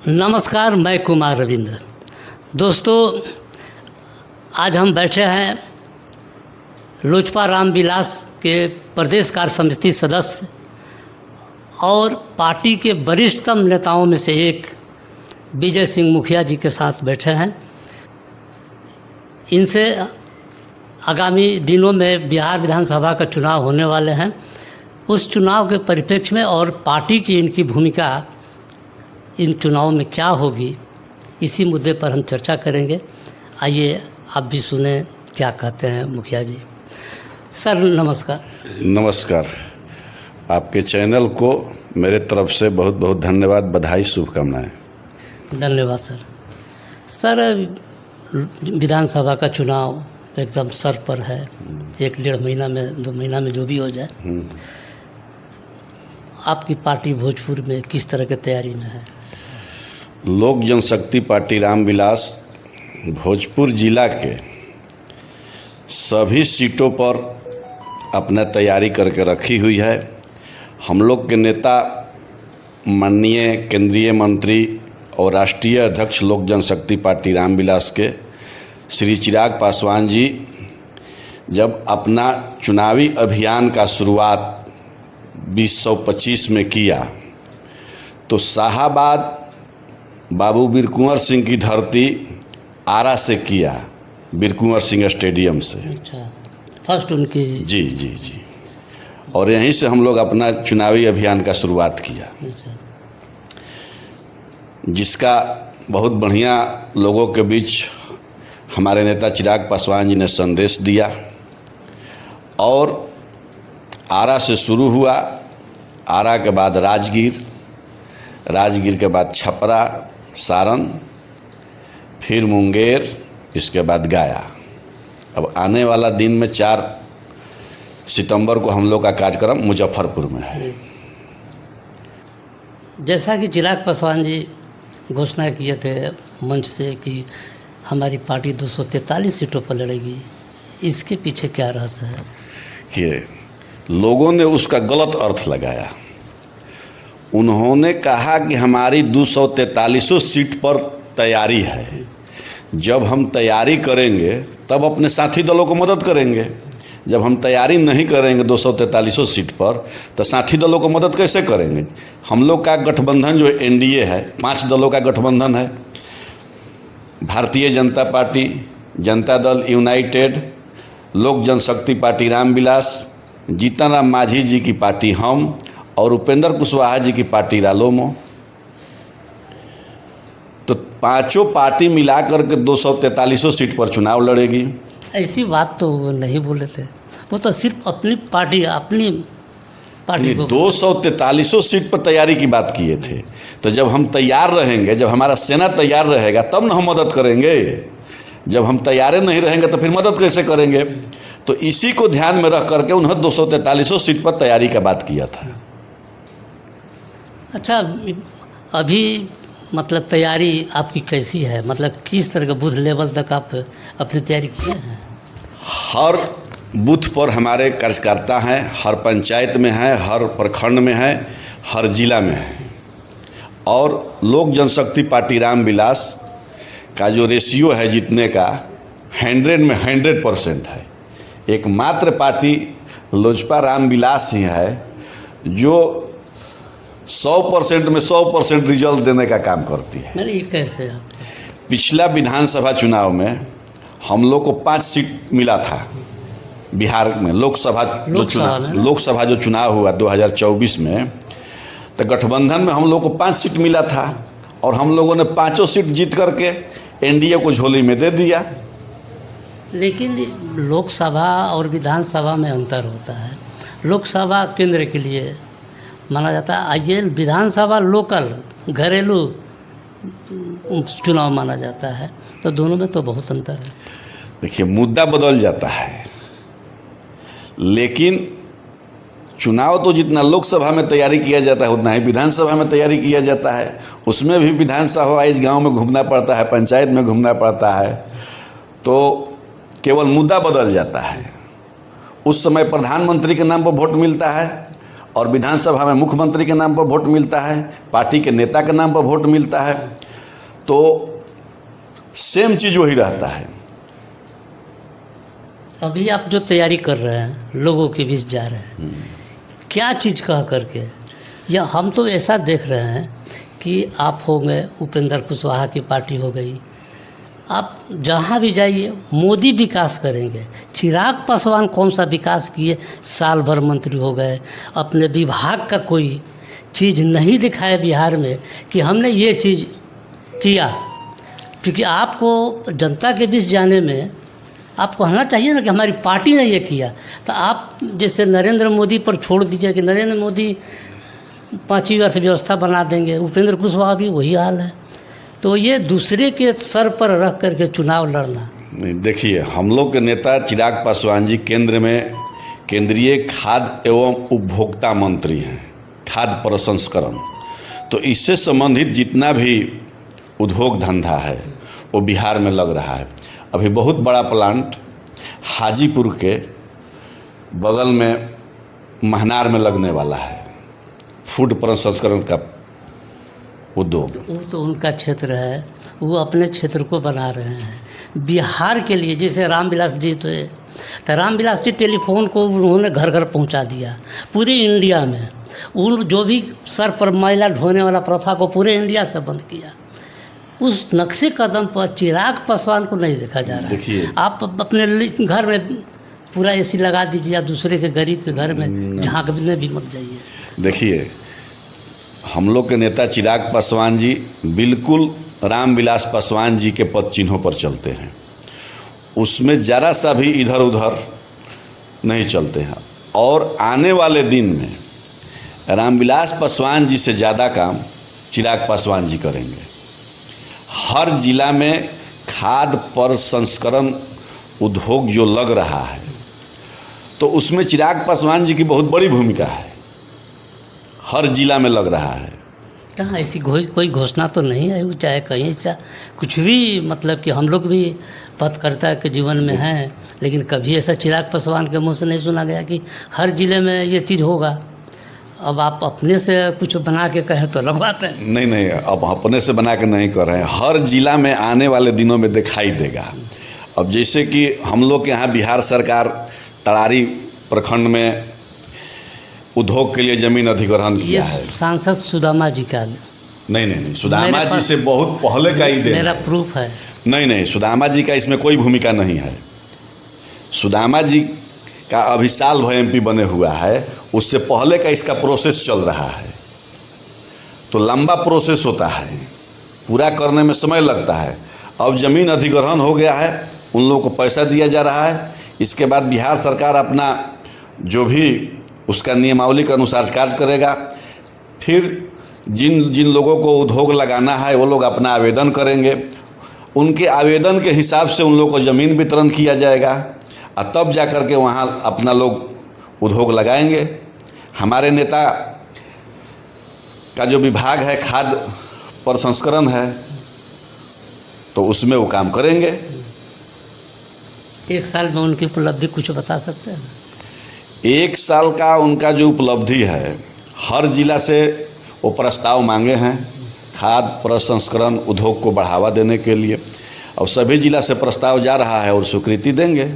नमस्कार, मैं कुमार रविंद्र। दोस्तों, आज हम बैठे हैं लोजपा रामविलास के प्रदेश कार्य समिति सदस्य और पार्टी के वरिष्ठतम नेताओं में से एक विजय सिंह मुखिया जी के साथ बैठे हैं। इनसे आगामी दिनों में बिहार विधानसभा का चुनाव होने वाले हैं। उस चुनाव के परिप्रेक्ष्य में और पार्टी की इनकी भूमिका इन चुनावों में क्या होगी, इसी मुद्दे पर हम चर्चा करेंगे। आइए आप भी सुने क्या कहते हैं मुखिया जी। सर नमस्कार। नमस्कार। आपके चैनल को मेरे तरफ से बहुत बहुत धन्यवाद, बधाई, शुभकामनाएं। धन्यवाद सर। सर, विधानसभा का चुनाव एकदम सर पर है। 1-1.5 महीना में 2 महीना में जो भी हो जाए, आपकी पार्टी भोजपुर में किस तरह की तैयारी में है? लोक जनशक्ति पार्टी रामविलास भोजपुर जिला के सभी सीटों पर अपना तैयारी करके रखी हुई है। हम लोग के नेता माननीय केंद्रीय मंत्री और राष्ट्रीय अध्यक्ष लोक जनशक्ति पार्टी रामविलास के श्री चिराग पासवान जी जब अपना चुनावी अभियान का शुरुआत 2025 में किया तो शाहाबाद बाबू वीर कुंवर सिंह की धरती आरा से किया, वीर कुंवर सिंह स्टेडियम से। अच्छा, फर्स्ट उनकी। जी। और यहीं से हम लोग अपना चुनावी अभियान का शुरुआत किया। अच्छा। जिसका बहुत बढ़िया लोगों के बीच हमारे नेता चिराग पासवान जी ने संदेश दिया और आरा से शुरू हुआ। आरा के बाद राजगीर के बाद छपरा, सारण, फिर मुंगेर, इसके बाद गया। अब आने वाला दिन में 4 सितंबर को हम लोग का कार्यक्रम मुजफ्फरपुर में है। जैसा कि चिराग पासवान जी घोषणा किए थे मंच से कि हमारी पार्टी 243 सीटों पर लड़ेगी, इसके पीछे क्या रहस्य है? कि लोगों ने उसका गलत अर्थ लगाया। उन्होंने कहा कि हमारी 243 सीट पर तैयारी है। जब हम तैयारी करेंगे तब अपने साथी दलों को मदद करेंगे। जब हम तैयारी नहीं करेंगे 243 सीट पर तो साथी दलों को मदद कैसे करेंगे? हम लोग का गठबंधन जो एनडीए है, 5 दलों का गठबंधन है। भारतीय जनता पार्टी, जनता दल यूनाइटेड, लोक जनशक्ति पार्टी रामविलास, जीतन राम मांझी जी की पार्टी हम और उपेंद्र कुशवाहा जी की पार्टी रालोमो। तो 5 पार्टी मिलाकर के 243 सीट पर चुनाव लड़ेगी। ऐसी बात तो वो नहीं बोले थे। वो तो सिर्फ अपनी पार्टी को 243 सीट पर तैयारी की बात किए थे। तो जब हम तैयार रहेंगे, जब हमारा सेना तैयार रहेगा तब ना हम मदद करेंगे। जब हम तैयार नहीं रहेंगे तो फिर मदद कैसे करेंगे? तो इसी को ध्यान में रख करके उन्होंने 243 सीट पर तैयारी का बात किया था। अच्छा, अभी मतलब तैयारी आपकी कैसी है? मतलब किस तरह का बूथ लेवल तक आप अपनी तैयारी किए हैं? हर बूथ पर हमारे कार्यकर्ता हैं, हर पंचायत में हैं, हर प्रखंड में हैं, हर जिला में हैं। और लोक जनशक्ति पार्टी रामविलास का जो रेशियो है जीतने का 100 में 100% है। एकमात्र पार्टी लोजपा रामविलास ही है जो 100% में 100% रिजल्ट देने का काम करती है। मैंने ये कैसे? पिछला विधानसभा चुनाव में हम लोग को 5 सीट मिला था बिहार में। लोकसभा जो चुनाव हुआ 2024 में, तो गठबंधन में हम लोग को 5 सीट मिला था और हम लोगों ने 5 सीट जीत करके एनडीए को झोली में दे दिया। लेकिन लोकसभा और विधानसभा में अंतर होता है। लोकसभा केंद्र के लिए माना जाता है, ये विधानसभा लोकल घरेलू चुनाव माना जाता है। तो दोनों में तो बहुत अंतर है। देखिए, मुद्दा बदल जाता है, लेकिन चुनाव तो जितना लोकसभा में तैयारी किया जाता है उतना ही विधानसभा में तैयारी किया जाता है। उसमें भी विधानसभा इस गांव में घूमना पड़ता है, पंचायत में घूमना पड़ता है। तो केवल मुद्दा बदल जाता है। उस समय प्रधानमंत्री के नाम पर वोट मिलता है और विधानसभा में मुख्यमंत्री के नाम पर वोट मिलता है, पार्टी के नेता के नाम पर वोट मिलता है, तो सेम चीज़ वही रहता है। अभी आप जो तैयारी कर रहे हैं, लोगों के बीच जा रहे हैं, क्या चीज़ कह करके, या हम तो ऐसा देख रहे हैं कि आप हो गए, उपेंद्र कुशवाहा की पार्टी हो गई, आप जहाँ भी जाइए मोदी विकास करेंगे। चिराग पासवान कौन सा विकास किए, साल भर मंत्री हो गए, अपने विभाग का कोई चीज़ नहीं दिखाया बिहार में कि हमने ये चीज़ किया। क्योंकि आपको जनता के बीच जाने में आप कहना चाहिए ना कि हमारी पार्टी ने ये किया। तो आप जैसे नरेंद्र मोदी पर छोड़ दीजिए कि नरेंद्र मोदी 5वीं अर्थव्यवस्था बना देंगे, उपेंद्र कुशवाहा भी वही हाल है। तो ये दूसरे के सर पर रख करके चुनाव लड़ना। नहीं, देखिए, हम लोग के नेता चिराग पासवान जी केंद्र में केंद्रीय खाद्य एवं उपभोक्ता मंत्री हैं, खाद्य प्रसंस्करण। तो इससे संबंधित जितना भी उद्योग धंधा है वो बिहार में लग रहा है। अभी बहुत बड़ा प्लांट हाजीपुर के बगल में महनार में लगने वाला है, फूड प्रसंस्करण का उद्योग। वो तो उनका क्षेत्र है, वो अपने क्षेत्र को बना रहे हैं। बिहार के लिए जैसे रामविलास जी तो रामविलास जी टेलीफोन को उन्होंने घर घर पहुंचा दिया पूरे इंडिया में। उन जो भी सर पर मैला ढोने वाला प्रथा को पूरे इंडिया से बंद किया। उस नक्शे कदम पर चिराग पासवान को नहीं देखा जा रहा है। देखिए, आप अपने घर में पूरा एसी लगा दीजिए या दूसरे के गरीब के घर में जहाँ कभी भी मत जाइए। देखिए, हम लोग के नेता चिराग पासवान जी बिल्कुल रामविलास पासवान जी के पद चिन्हों पर चलते हैं, उसमें ज़रा सा भी इधर उधर नहीं चलते हैं। और आने वाले दिन में रामविलास पासवान जी से ज़्यादा काम चिराग पासवान जी करेंगे। हर जिला में खाद्य प्रसंस्करण उद्योग जो लग रहा है तो उसमें चिराग पासवान जी की बहुत बड़ी भूमिका है, हर जिला में लग रहा है। कहाँ ऐसी कोई घोषणा तो नहीं है, वो चाहे कहीं ऐसा कुछ भी, मतलब कि हम लोग भी पत्रकारिता के जीवन में हैं, लेकिन कभी ऐसा चिराग पासवान के मुंह से नहीं सुना गया कि हर जिले में ये चीज़ होगा। अब आप अपने से कुछ बना के कहें तो अलग बात है। नहीं, अब अपने से बना के नहीं कर रहे हैं, हर जिला में आने वाले दिनों में दिखाई देगा। अब जैसे कि हम लोग के यहाँ बिहार सरकार तरारी प्रखंड में उद्योग के लिए ज़मीन अधिग्रहण किया है। सांसद सुदामा जी का नहीं, सुदामा जी से बहुत पहले का ही देन मेरा प्रूफ है। नहीं, सुदामा जी का इसमें कोई भूमिका नहीं है। सुदामा जी का अभी साल भर MP बने हुआ है, उससे पहले का इसका प्रोसेस चल रहा है। तो लंबा प्रोसेस होता है, पूरा करने में समय लगता है। अब ज़मीन अधिग्रहण हो गया है, उन लोगों को पैसा दिया जा रहा है। इसके बाद बिहार सरकार अपना जो भी उसका नियमावली के अनुसार कार्य करेगा। फिर जिन लोगों को उद्योग लगाना है वो लोग अपना आवेदन करेंगे, उनके आवेदन के हिसाब से उन लोगों को ज़मीन वितरण किया जाएगा और तब जा कर के वहाँ अपना लोग उद्योग लगाएंगे। हमारे नेता का जो विभाग है खाद्य प्रसंस्करण है, तो उसमें वो काम करेंगे। एक साल में उनकी उपलब्धि कुछ बता सकते हैं? एक साल का उनका जो उपलब्धि है, हर जिला से वो प्रस्ताव मांगे हैं खाद्य प्रसंस्करण उद्योग को बढ़ावा देने के लिए, और सभी जिला से प्रस्ताव जा रहा है और स्वीकृति देंगे।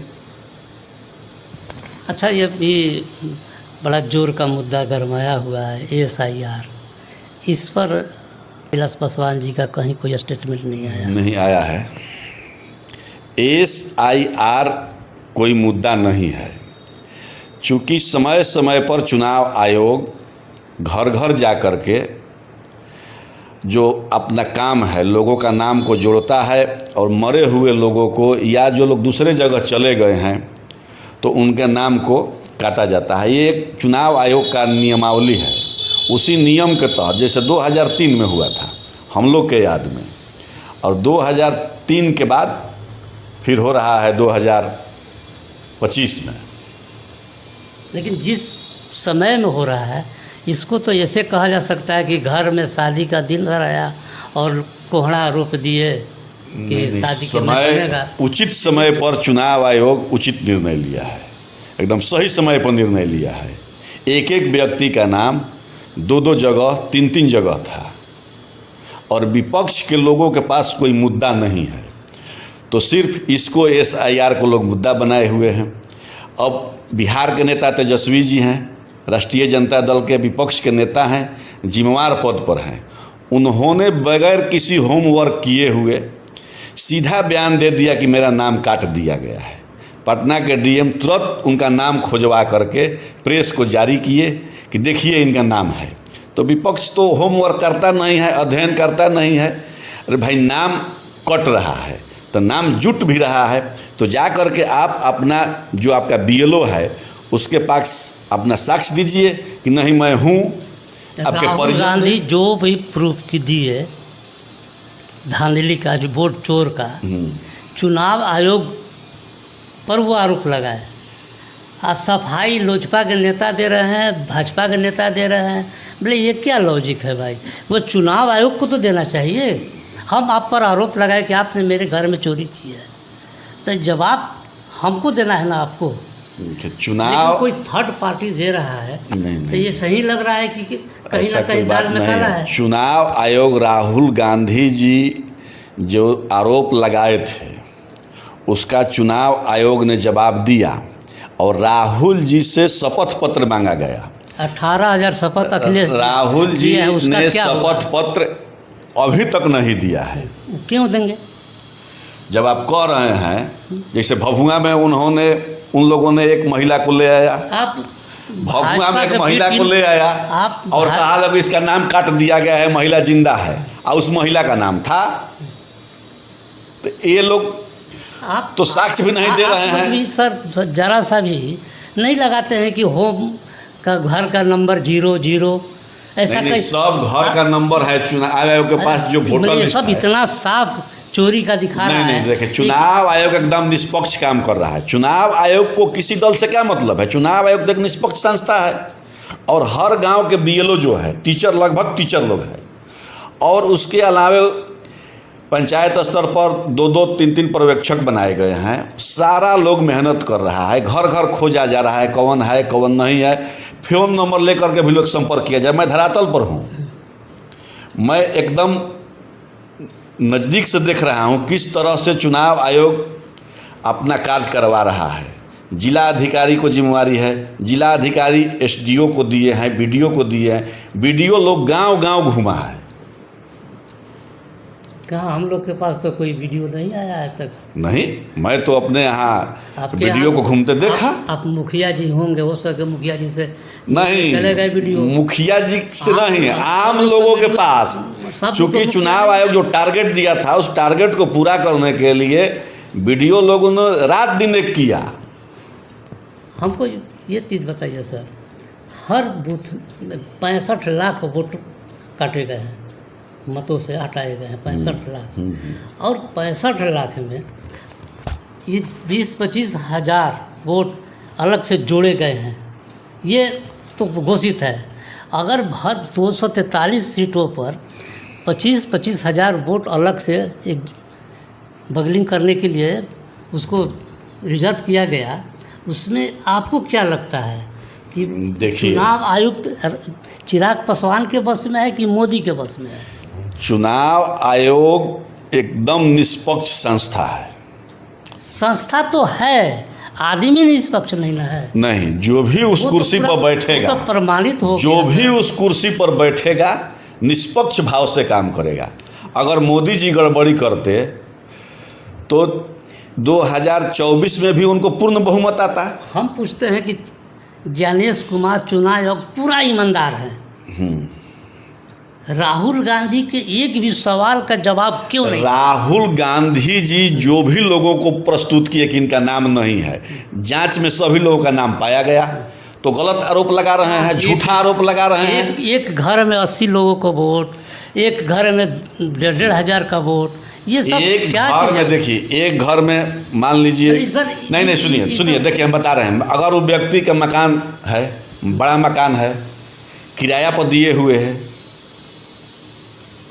अच्छा, ये भी बड़ा जोर का मुद्दा गरमाया हुआ है SIR, इस पर विलास पासवान जी का कहीं कोई स्टेटमेंट नहीं आया है। SIR कोई मुद्दा नहीं है, चूँकि समय समय पर चुनाव आयोग घर घर जा कर के जो अपना काम है लोगों का नाम को जोड़ता है, और मरे हुए लोगों को या जो लोग दूसरे जगह चले गए हैं तो उनके नाम को काटा जाता है। ये एक चुनाव आयोग का नियमावली है। उसी नियम के तहत जैसे 2003 में हुआ था हम लोग के याद में, और 2003 के बाद फिर हो रहा है 2025 में। लेकिन जिस समय में हो रहा है इसको तो ऐसे कहा जा सकता है कि घर में शादी का दिन आया और कोहड़ा रोप दिए कि शादी के समय, उचित समय पर चुनाव आयोग उचित निर्णय लिया है, एकदम सही समय पर निर्णय लिया है। एक एक व्यक्ति का नाम दो दो जगह तीन तीन जगह था और विपक्ष के लोगों के पास कोई मुद्दा नहीं है, तो सिर्फ इसको SIR को लोग मुद्दा बनाए हुए हैं। अब बिहार के नेता तेजस्वी जी हैं, राष्ट्रीय जनता दल के विपक्ष के नेता हैं, जिम्मेवार पद पर हैं। उन्होंने बगैर किसी होमवर्क किए हुए सीधा बयान दे दिया कि मेरा नाम काट दिया गया है। पटना के DM तुरंत उनका नाम खोजवा करके प्रेस को जारी किए कि देखिए इनका नाम है। तो विपक्ष तो होमवर्क करता नहीं है, अध्ययन करता नहीं है। अरे भाई नाम कट रहा है तो नाम जुट भी रहा है, तो जा कर के आप अपना जो आपका BLO है उसके पास अपना साक्ष्य दीजिए कि नहीं मैं हूँ। राहुल गांधी जो भी प्रूफ की दी है धांधली का, जो वोट चोर का, चुनाव आयोग पर वो आरोप लगाए। आज सफाई लोजपा के नेता दे रहे हैं, भाजपा के नेता दे रहे हैं। बोले ये क्या लॉजिक है भाई? वो चुनाव आयोग को तो देना चाहिए। हम आप पर आरोप लगाए कि आपने मेरे घर में चोरी की है, तो जवाब हमको देना है ना आपको। चुनाव कोई थर्ड पार्टी दे रहा है नहीं, तो ये सही लग रहा है कि कहीं ना कहीं दाल में काला है। चुनाव आयोग राहुल गांधी जी जो आरोप लगाए थे उसका चुनाव आयोग ने जवाब दिया और राहुल जी से शपथ पत्र मांगा गया। 18,000 शपथ अखिलेश राहुल जी ने शपथ पत्र अभी तक नहीं दिया है। क्यों देंगे? जब आप कह रहे हैं जैसे भभुआ में उन्होंने उन लोगों ने एक महिला को ले आया, आप भभुआ में एक महिला को ले आया और कहा लग इसका नाम काट दिया गया है, महिला जिंदा है, और उस महिला का नाम था। तो ये लोग आप तो साक्ष्य भी नहीं दे रहे हैं। सर जरा सा भी नहीं लगाते हैं कि होम का घर का नंबर 00 ऐसा नहीं, सब घर का नंबर है चुनाव आयोग के पास जो वोटर लिस्ट सब है। इतना साफ चोरी का दिखा रहा है। नहीं देखिए, चुनाव आयोग एकदम निष्पक्ष काम कर रहा है। चुनाव आयोग को किसी दल से क्या मतलब है? चुनाव आयोग तो एक निष्पक्ष संस्था है और हर गांव के BLO जो है टीचर, लगभग टीचर लोग हैं, और उसके अलावे पंचायत स्तर पर 2-2, 3-3 पर्यवेक्षक बनाए गए हैं। सारा लोग मेहनत कर रहा है, घर घर खोजा जा रहा है कौन है कौन नहीं है, फ़ोन नंबर लेकर के भी लोग संपर्क किया जाए। मैं धरातल पर हूँ, मैं एकदम नज़दीक से देख रहा हूँ किस तरह से चुनाव आयोग अपना कार्य करवा रहा है। जिला अधिकारी को जिम्मेवारी है, जिला अधिकारी SDO को दिए हैं, BDO को दिए हैं, BDO लोग गांव-गांव घुमा है। कहाँ हम लोग के पास तो कोई वीडियो नहीं आया आज तक। नहीं, मैं तो अपने यहाँ वीडियो को घूमते देखा। आप मुखिया जी होंगे, हो सके मुखिया जी से नहीं चले गए वीडियो। मुखिया जी से नहीं, आम लोगों के पास, चूँकि चुनाव आयोग जो टारगेट दिया था उस टारगेट को पूरा करने के लिए वीडियो लोगों ने रात दिन एक किया। हमको ये चीज़ बताइए सर, हर बूथ में 65 लाख वोट काटे गए हैं, मतों से हटाए गए हैं 65 लाख, और 65 लाख में ये 20-25 हज़ार वोट अलग से जोड़े गए हैं। ये तो घोषित है। अगर हर 243 सीटों पर 25-25 हज़ार वोट अलग से एक बगलिंग करने के लिए उसको रिजर्व किया गया, उसमें आपको क्या लगता है कि चुनाव आयुक्त चिराग पासवान के बस में है कि मोदी के बस में है? चुनाव आयोग एकदम निष्पक्ष संस्था है। संस्था तो है, आदमी निष्पक्ष नहीं ना है। नहीं, जो भी उस कुर्सी पर बैठेगा, तो प्रमाणित हो, जो भी उस कुर्सी पर बैठेगा निष्पक्ष भाव से काम करेगा। अगर मोदी जी गड़बड़ी करते तो 2024 में भी उनको पूर्ण बहुमत आता। हम पूछते हैं कि ज्ञानेश कुमार चुनाव आयोग पूरा ईमानदार है, राहुल गांधी के एक भी सवाल का जवाब क्यों नहीं? राहुल गांधी जी जो भी लोगों को प्रस्तुत किए कि इनका नाम नहीं है, जांच में सभी लोगों का नाम पाया गया, तो गलत आरोप लगा रहे हैं, झूठा आरोप लगा रहे हैं। एक घर में 80 लोगों को वोट, एक घर में 1,500 हज़ार का वोट, ये सब एक क्या घर में देखिए, एक घर में मान लीजिए, नहीं सुनिए, देखिए हम बता रहे हैं, अगर वो व्यक्ति का मकान है, बड़ा मकान है, किराया पर दिए हुए है,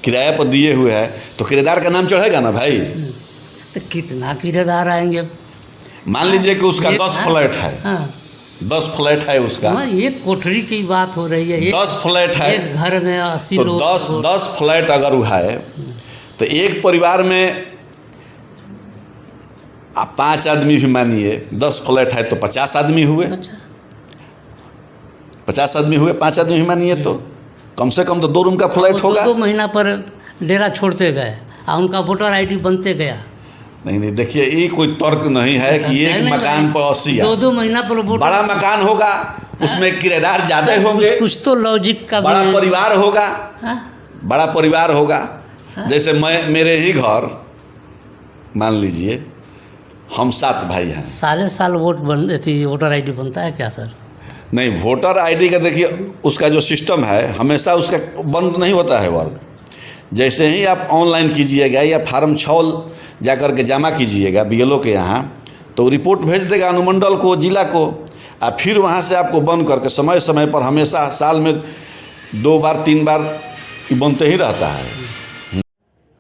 किराया पर दिए हुए है, तो किराएदार का नाम चढ़ेगा ना भाई। तो कितना किराएदार आएंगे? मान लीजिए कि उसका 10 फ्लैट है, 10 फ्लैट है उसका। हाँ, एक कोठरी की बात हो रही है, 10 फ्लैट है, एक घर में 80 तो लोग। 10 फ्लैट अगर वो है तो एक परिवार में 5 आदमी भी मानिए, 10 फ्लैट है तो 50 आदमी हुए। अच्छा। 50 आदमी हुए, 5 आदमी भी मानिए तो कम से कम तो 2 रूम का फ्लैट होगा। 2 महीना पर डेरा छोड़ते गए और उनका वोटर आईडी बनते गया। नहीं, देखिए ये कोई तर्क नहीं है कि एक मकान पर 80 2 महीना पर बड़ा मकान होगा, उसमें किराएदार ज्यादा होंगे, कुछ तो लॉजिक का बड़ा परिवार होगा। हाँ? बड़ा परिवार होगा। जैसे मेरे ही घर मान लीजिए, हम 7 भाई हैं। साल वोटर आईडी बनता है क्या सर? नहीं, वोटर आईडी का देखिए उसका जो सिस्टम है हमेशा उसका बंद नहीं होता है वर्क। जैसे ही आप ऑनलाइन कीजिएगा या फार्म 6 जा कर के जमा कीजिएगा BLO के यहाँ, तो रिपोर्ट भेज देगा अनुमंडल को, जिला को, और फिर वहाँ से आपको बंद करके समय समय पर हमेशा साल में 2 बार 3 बार बनते ही रहता है।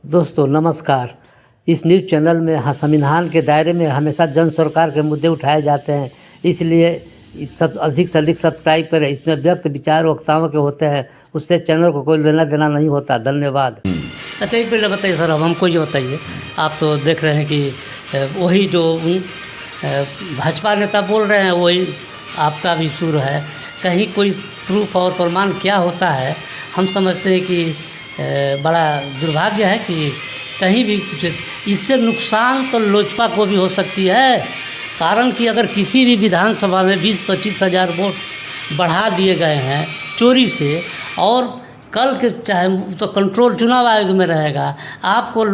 दोस्तों नमस्कार। इस न्यूज़ चैनल में संविधान के दायरे में हमेशा जन सरकार के मुद्दे उठाए जाते हैं, इसलिए सब अधिक से अधिक सब्सक्राइब करें। इसमें व्यक्त विचार वक्ताओं के होते हैं, उससे चैनल को कोई लेना देना नहीं होता। धन्यवाद। अच्छा, ये पहले बताइए सर, अब हमको ये बताइए, आप तो देख रहे हैं कि वही जो भाजपा नेता बोल रहे हैं वही आपका भी सुर है। कहीं कोई प्रूफ और प्रमाण क्या होता है? हम समझते हैं कि बड़ा दुर्भाग्य है कि कहीं भी कुछ इससे नुकसान तो लोजपा को भी हो सकती है। कारण कि अगर किसी भी विधानसभा में 20-25 हज़ार वोट बढ़ा दिए गए हैं चोरी से, और कल के चाहे तो कंट्रोल चुनाव आयोग में रहेगा, आपको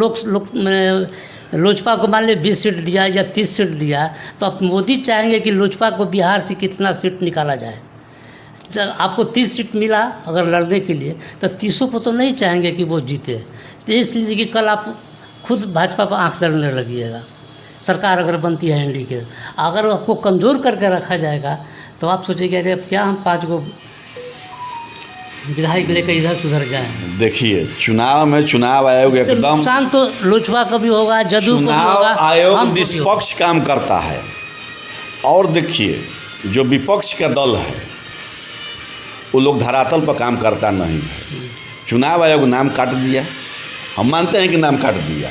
लोजपा को मान लीजिए 20 सीट दिया या 30 सीट दिया, तो अब मोदी चाहेंगे कि लोजपा को बिहार से कितना सीट निकाला जाए। जब आपको 30 सीट मिला अगर लड़ने के लिए, तो 30 को तो नहीं चाहेंगे कि वो जीते। तो इसलिए कि कल आप खुद भाजपा पर आँख लड़ने लगिएगा। सरकार अगर बनती है एनडीए के, अगर आपको कमज़ोर करके रखा जाएगा तो आप सोचिए अरे अब क्या हम 5 गो विधायक लेकर इधर सुधर जाएं। देखिए चुनाव में चुनाव आयोग एकदम नुकसान तो लोजपा का भी होगा, जदयू को भी होगा। चुनाव आयोग निष्पक्ष काम करता है। और देखिए जो विपक्ष का दल है वो लोग धरातल पर काम करता नहीं है। चुनाव आयोग नाम काट दिया, हम मानते हैं कि नाम काट दिया,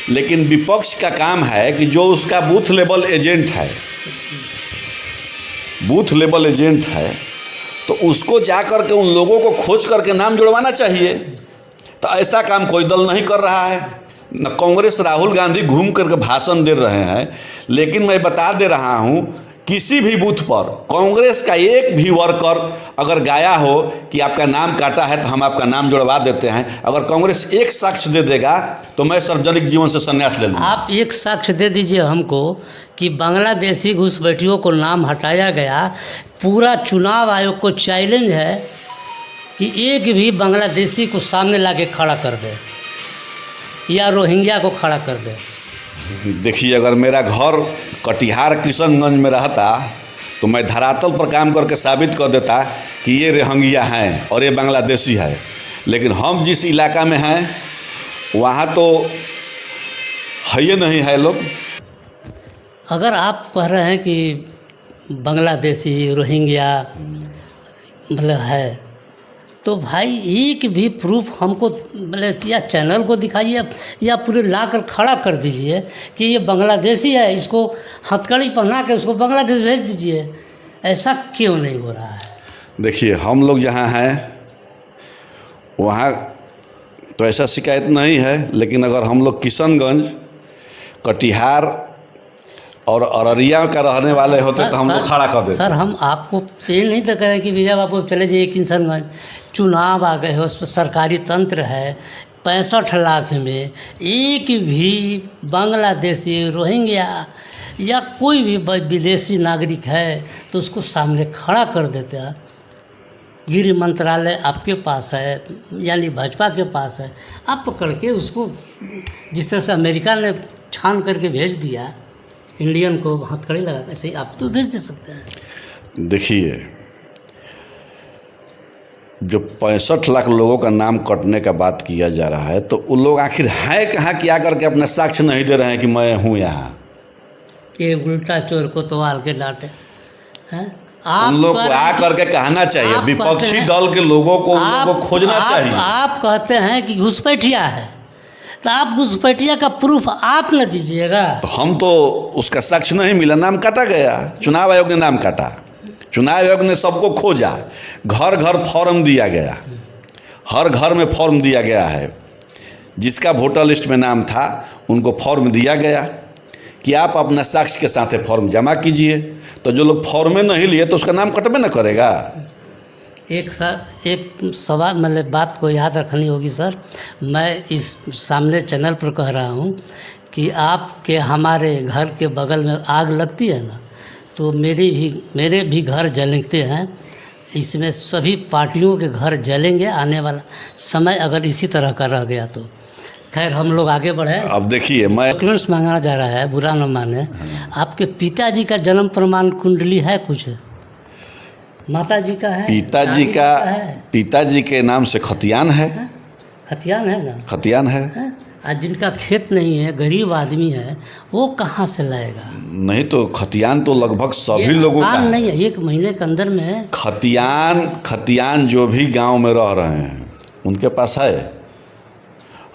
लेकिन विपक्ष का काम है कि जो उसका बूथ लेवल एजेंट है, बूथ लेवल एजेंट है, तो उसको जा कर के उन लोगों को खोज करके नाम जुड़वाना चाहिए। तो ऐसा काम कोई दल नहीं कर रहा है। न कांग्रेस राहुल गांधी घूम करके भाषण दे रहे हैं, लेकिन मैं बता दे रहा हूं किसी भी बूथ पर कांग्रेस का एक भी वर्कर अगर गाया हो कि आपका नाम काटा है तो हम आपका नाम जुड़वा देते हैं, अगर कांग्रेस एक साक्ष्य दे देगा तो मैं सार्वजनिक जीवन से संन्यास ले लूँगा। आप एक साक्ष्य दे दीजिए हमको कि बांग्लादेशी घुसपैठियों को नाम हटाया गया। पूरा चुनाव आयोग को चैलेंज है कि एक भी बांग्लादेशी को सामने लाके खड़ा कर दे या रोहिंग्या को खड़ा कर दे। देखिए अगर मेरा घर कटिहार किशनगंज में रहता तो मैं धरातल पर काम करके साबित कर देता कि ये रोहिंग्या हैं और ये बांग्लादेशी है। लेकिन हम जिस इलाका में हैं वहाँ तो है ही नहीं है लोग। अगर आप कह रहे हैं कि बांग्लादेशी रोहिंग्या मतलब है, तो भाई एक भी प्रूफ हमको मतलब या चैनल को दिखाइए या पूरे ला कर खड़ा कर दीजिए कि ये बांग्लादेशी है, इसको हथकड़ी पहना के उसको बांग्लादेश भेज दीजिए। ऐसा क्यों नहीं हो रहा है? देखिए हम लोग जहाँ हैं वहाँ तो ऐसा शिकायत नहीं है, लेकिन अगर हम लोग किशनगंज, कटिहार और अररिया का रहने वाले होते तो हम लोग खड़ा कर देते। सर हम आपको ये नहीं तो करें कि भैया आपको चले जाइए किशनगंज, चुनाव आ गए हो, उस पर सरकारी तंत्र है, 65 लाख में एक भी बांग्लादेशी, रोहिंग्या या कोई भी विदेशी नागरिक है तो उसको सामने खड़ा कर देते हैं। गृह मंत्रालय आपके पास है, यानी भाजपा के पास है, आप पकड़ के उसको जिस तरह से अमेरिका ने छान करके भेज दिया इंडियन को हथकड़ी लगा, ऐसे ही आप तो भेज दे सकते हैं। देखिए जो 65 लाख लोगों का नाम कटने का बात किया जा रहा है, तो वो लोग आखिर हैं कहाँ कि आकर के अपने साक्ष्य नहीं दे रहे हैं कि मैं हूँ यहाँ। ये उल्टा चोर को तो वाल के डांटे हैं। आप उन लोग को कह रहे आ हैं कि- करके कहना चाहिए, आप कहते विपक्षी हैं- दल के लोगों को उन लोगों को खोजना चाहिए। आप कहते हैं कि घुसपैठिया है, तो आप घुसपैठिया का प्रूफ आप न दीजिएगा। तो हम तो उसका साक्ष्य नहीं मिला, नाम काटा गया, चुनाव आयोग ने नाम काटा, चुनाव आयोग ने सबको खोजा, घर घर फॉर्म दिया गया, हर घर में फॉर्म दिया गया है, जिसका वोटर लिस्ट में नाम था उनको फॉर्म दिया गया कि आप अपना साक्ष्य के साथ फॉर्म जमा कीजिए। तो जो लोग फॉर्म में नहीं लिए तो उसका नाम कटबे न करेगा। एक सवाल मतलब बात को याद रखनी होगी सर, मैं इस सामने चैनल पर कह रहा हूँ कि आपके हमारे घर के बगल में आग लगती है ना, तो मेरे भी घर जलते हैं। इसमें सभी पार्टियों के घर जलेंगे आने वाला समय अगर इसी तरह का रह गया तो। खैर हम लोग आगे बढ़े। अब देखिए, मैं डॉक्यूमेंट्स मांगा जा रहा है, बुरा न माने। आपके पिताजी का जन्म प्रमाण कुंडली है कुछ? माताजी का है? पिताजी के नाम से खतियान है। खतियान है ना? खतियान है। आज जिनका खेत नहीं है, गरीब आदमी है, वो कहाँ से लाएगा? नहीं तो खतियान तो लगभग सभी ये लोगों का आसान है। नहीं है, 1 महीने के अंदर में। खतियान जो भी गांव में रह रहे हैं उनके पास है।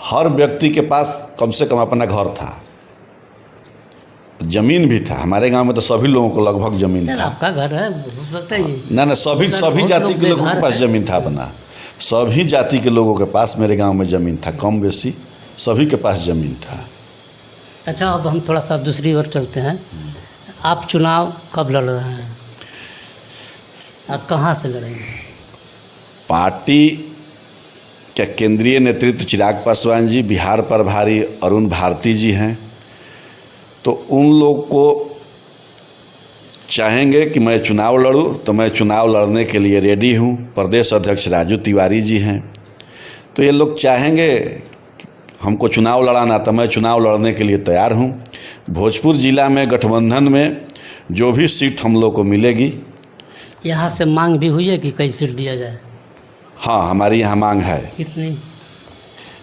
हर व्यक्ति के पास कम से कम अपना घर था, जमीन भी था। हमारे गांव में तो सभी लोगों को लगभग जमीन था। आपका घर है, हो सकता है। ना सभी जाति के लोगों के पास ज़मीन था अपना। सभी जाति के लोगों के पास मेरे गांव में ज़मीन था, कम बेसी सभी के पास ज़मीन था। अच्छा, अब हम थोड़ा सा दूसरी ओर चलते हैं। आप चुनाव कब लड़ रहे हैं? आप कहाँ से लड़ेंगे? पार्टी के केंद्रीय नेतृत्व चिराग पासवान जी, बिहार प्रभारी अरुण भारती जी हैं, तो उन लोग को चाहेंगे कि मैं चुनाव लड़ूं तो मैं चुनाव लड़ने के लिए रेडी हूं। प्रदेश अध्यक्ष राजू तिवारी जी हैं, तो ये लोग चाहेंगे हमको चुनाव लड़ाना, तो मैं चुनाव लड़ने के लिए तैयार हूं। भोजपुर जिला में गठबंधन में जो भी सीट हम लोग को मिलेगी, यहाँ से मांग भी हुई है कि कई सीट दिया जाए? हाँ, हमारी यहाँ मांग है। कितनी?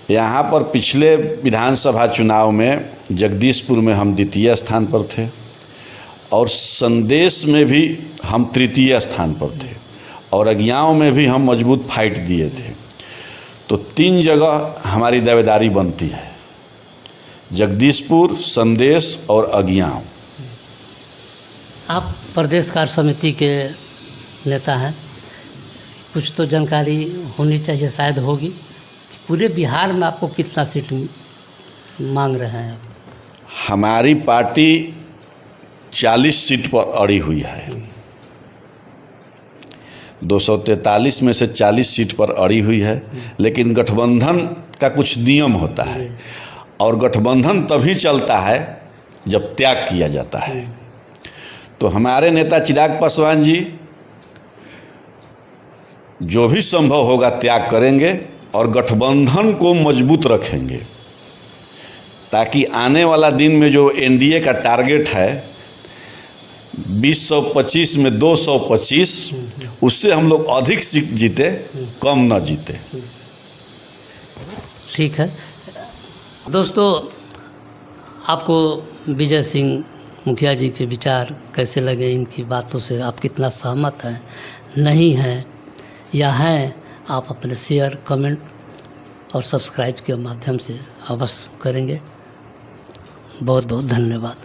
यहाँ पर पिछले विधानसभा चुनाव में जगदीशपुर में हम द्वितीय स्थान पर थे और संदेश में भी हम तृतीय स्थान पर थे और अगियाँव में भी हम मजबूत फाइट दिए थे। तो 3 जगह हमारी दावेदारी बनती है, जगदीशपुर, संदेश और अगियाँव। आप प्रदेश कार्य समिति के नेता हैं, कुछ तो जानकारी होनी चाहिए, शायद होगी। पूरे बिहार में आपको कितना सीट मांग रहे हैं आप? हमारी पार्टी 40 सीट पर अड़ी हुई है। 243 में से 40 सीट पर अड़ी हुई है, लेकिन गठबंधन का कुछ नियम होता है और गठबंधन तभी चलता है जब त्याग किया जाता है। तो हमारे नेता चिराग पासवान जी जो भी संभव होगा त्याग करेंगे और गठबंधन को मजबूत रखेंगे, ताकि आने वाला दिन में जो एनडीए का टारगेट है 225 में 225, उससे हम लोग अधिक सीट जीते, कम न जीते। ठीक है दोस्तों, आपको विजय सिंह मुखिया जी के विचार कैसे लगे? इनकी बातों से आप कितना सहमत हैं, नहीं हैं या हैं? आप अपने शेयर, कमेंट और सब्सक्राइब के माध्यम से अवश्य करेंगे। बहुत बहुत धन्यवाद।